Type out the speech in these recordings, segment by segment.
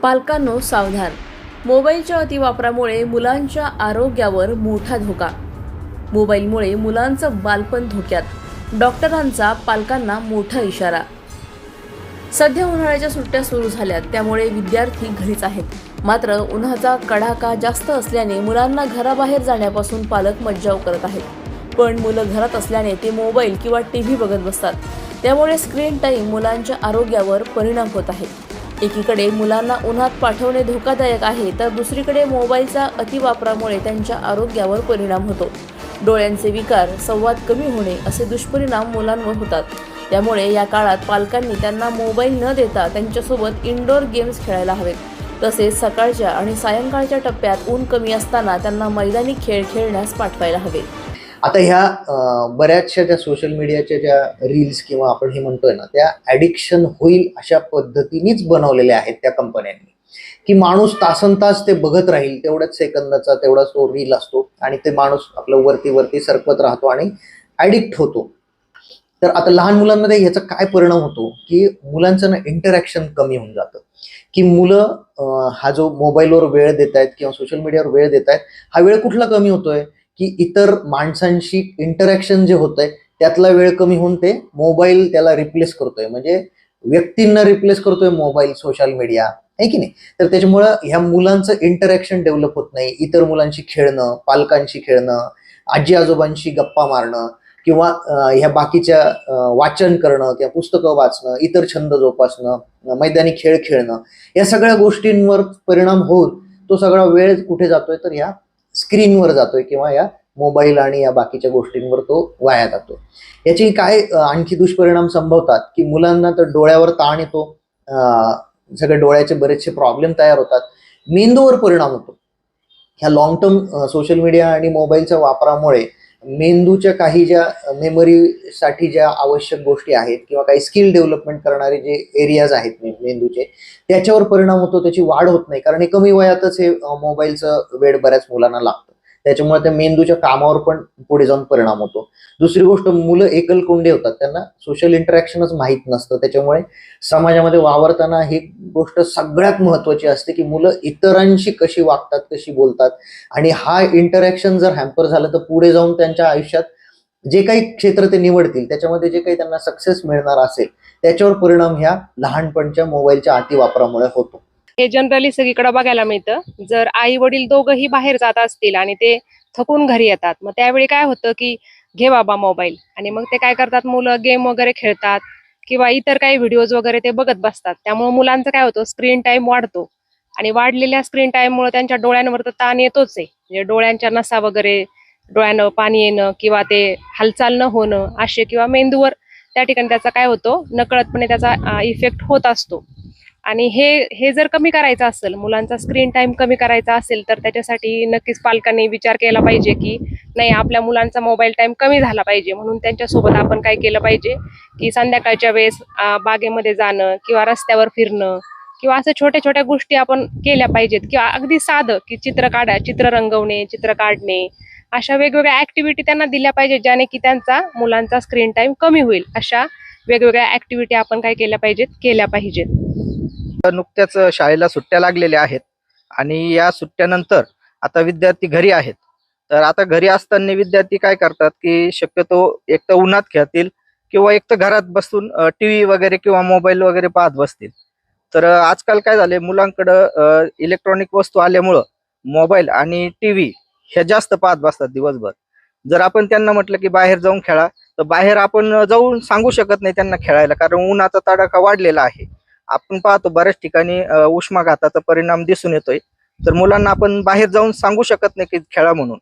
पालकांनो सावधान, मोबाईलच्या अतिवापरामुळे मुलांच्या आरोग्यावर मोठा धोका. मोबाईलमुळे मुलांचं बालपण धोक्यात, डॉक्टरांचा पालकांना मोठा इशारा. सध्या उन्हाळ्याच्या सुट्ट्या सुरू झाल्यात, त्यामुळे विद्यार्थी घरीच आहेत. मात्र उन्हाचा कडाका जास्त असल्याने मुलांना घराबाहेर जाण्यापासून पालक मज्जाव करत आहेत. पण मुलं घरात असल्याने ते मोबाईल किंवा टीव्ही बघत बसतात. त्यामुळे स्क्रीन टाईम मुलांच्या आरोग्यावर परिणाम होत आहे. एकीकडे मुलांना उन्हात पाठवणे धोकादायक आहे, तर दुसरीकडे मोबाईलच्या अतिवापरामुळे त्यांच्या आरोग्यावर परिणाम होतो. डोळ्यांचे विकार, संवाद कमी होणे असे दुष्परिणाम मुलांवर होतात. त्यामुळे या काळात पालकांनी त्यांना मोबाईल न देता त्यांच्यासोबत इनडोअर गेम्स खेळायला हवेत. तसेच सकाळच्या आणि सायंकाळच्या टप्प्यात ऊन कमी असताना त्यांना मैदानी खेळ खेळण्यास पाठवायला हवे. आता ह्या बऱ्याचशा ज्या सोशल मीडियाच्या ज्या रील्स किंवा आपण हे म्हणतोय ना, त्या ॲडिक्शन होईल अशा पद्धतीनेच बनवलेल्या आहेत त्या कंपन्यांनी, की माणूस तासनतास ते बघत राहील. तेवढ्याच सेकंदाचा तेवढाच तो रील असतो आणि ते माणूस आपलं वरती सरकत राहतो आणि ॲडिक्ट होतो. तर आता लहान मुलांमध्ये ह्याचा काय परिणाम होतो, की मुलांचं ना इंटरॅक्शन कमी होऊन जातं. की मुलं हा जो मोबाईलवर वेळ देत आहेत किंवा सोशल मीडियावर वेळ देत आहेत, हा वेळ कुठला कमी होतोय, की इतर माणसांशी इंटरॅक्शन जे होतंय त्यातला वेळ कमी होऊन ते मोबाईल त्याला रिप्लेस करतोय. म्हणजे व्यक्तींना रिप्लेस करतोय मोबाईल, सोशल मीडिया, आहे की नाही. तर त्याच्यामुळं ह्या मुलांचं इंटरॅक्शन डेव्हलप होत नाही. इतर मुलांशी खेळणं, पालकांशी खेळणं, आजी आजोबांशी गप्पा मारणं किंवा ह्या बाकीच्या वाचन करणं किंवा पुस्तकं वाचणं, इतर छंद जोपासणं, मैदानी खेळ खेळणं, या सगळ्या गोष्टींवर परिणाम होऊन तो सगळा वेळ कुठे जातोय, तर ह्या स्क्रीनवर जातोय किंवा या मोबाईल आणि या बाकीच्या गोष्टींवर तो वाया जातो. याचे काय आणखी दुष्परिणाम संभवतात, की मुलांना तर डोळ्यावर ताण येतो, सगळे डोळ्याचे बरेचसे प्रॉब्लेम तयार होतात, मेंदूवर परिणाम होतो. ह्या लॉंग टर्म सोशल मीडिया आणि मोबाईलच्या वापरामुळे मेंदूच्या काही ज्या मेमरीसाठी ज्या आवश्यक गोष्टी आहेत किंवा काही स्किल डेव्हलपमेंट करणारे जे एरियाज आहेत मेंदूचे, त्याच्यावर परिणाम होतो. त्याची वाढ होत नाही, कारण हे कमी वयातच हे मोबाईलचं वेड बऱ्याच मुलांना लागतं. त्याच्यामुळे त्या मेंदूच्या कामावर पण पुढे जाऊन परिणाम होतो. दुसरी गोष्ट, मुलं एकलकोंडे होतात, त्यांना सोशल इंटरॅक्शनच माहीत नसतं. त्याच्यामुळे समाजामध्ये वावरताना ही गोष्ट सगळ्यात महत्त्वाची असते, की मुलं इतरांशी कशी वागतात, कशी बोलतात. आणि हा इंटरॅक्शन जर हॅम्पर झालं, तर पुढे जाऊन त्यांच्या आयुष्यात जे काही क्षेत्र ते निवडतील त्याच्यामध्ये जे काही त्यांना सक्सेस मिळणार असेल, त्याच्यावर परिणाम ह्या लहानपणच्या मोबाईलच्या अतिवापरामुळे होतो. हे जनरली सगळीकडे बघायला मिळतं. जर आई वडील दोघंही बाहेर जात असतील आणि ते थकून घरी येतात, मग त्यावेळी काय होतं, की घे बाबा मोबाईल, आणि मग ते काय करतात, मुलं गेम वगैरे खेळतात किंवा इतर काही व्हिडिओज वगैरे ते बघत बसतात. त्यामुळे मुलांचं काय होतं, स्क्रीन टाइम वाढतो आणि वाढलेल्या स्क्रीन टाइममुळे त्यांच्या डोळ्यांवर तर ताण येतोच आहे. म्हणजे डोळ्यांच्या नसा वगैरे, डोळ्यानं पाणी येणं किंवा ते हालचाल न होणं असे, किंवा मेंदूवर त्या ठिकाणी त्याचा काय होतो, नकळतपणे त्याचा इफेक्ट होत असतो. आणि हे जर कमी करायचं असेल, मुलांचा स्क्रीन टाइम कमी करायचा असेल, तर त्याच्यासाठी नक्कीच पालकांनी विचार केला पाहिजे, की नाही, आपल्या मुलांचा मोबाईल टाइम कमी झाला पाहिजे. म्हणून त्यांच्यासोबत आपण काय केलं पाहिजे, की संध्याकाळच्या वेळेस बागेमध्ये जाणं किंवा रस्त्यावर फिरणं किंवा असं छोट्या छोट्या गोष्टी आपण केल्या पाहिजेत. किंवा अगदी साधं, की चित्र रंगवणे, चित्र काढणे, अशा वेगवेगळ्या ऍक्टिव्हिटी त्यांना दिल्या पाहिजेत, ज्याने की त्यांचा मुलांचा स्क्रीन टाइम कमी होईल. अशा वेगवेगळ्या ऍक्टिव्हिटी आपण काय केल्या पाहिजेत. नुकत्याच शाळेला सुट्ट्या लागलेल्या आहेत आणि या सुट्ट्यानंतर आता विद्यार्थी घरी आहेत. तर आता घरी असताना विद्यार्थी काय करतात, की शक्यतो एक तर उन्हात खेळतील किंवा एक तर घरात बसून टीव्ही वगैरे किंवा मोबाईल वगैरे पाहत बसतील. तर आजकाल काय झाले, मुलांकडं इलेक्ट्रॉनिक वस्तू आल्यामुळं मोबाईल आणि टीव्ही हे जास्त पाहत बसतात दिवसभर. जर आपण त्यांना म्हटलं की बाहेर जाऊन खेळा, तर बाहेर आपण जाऊन सांगू शकत नाही त्यांना खेळायला, कारण उन्हाचा तडाखा वाढलेला आहे. आपण पाहतो बऱ्याच ठिकाणी उष्माघाताचा परिणाम दिसून येतोय. तर मुलांना आपण बाहेर जाऊन सांगू शकत नाही की खेळा म्हणून.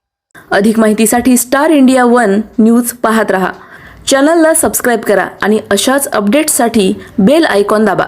अधिक माहितीसाठी स्टार इंडिया 1 न्यूज पाहत रहा. चॅनलला सबस्क्राईब करा आणि अशाच अपडेट्ससाठी बेल आयकॉन दाबा.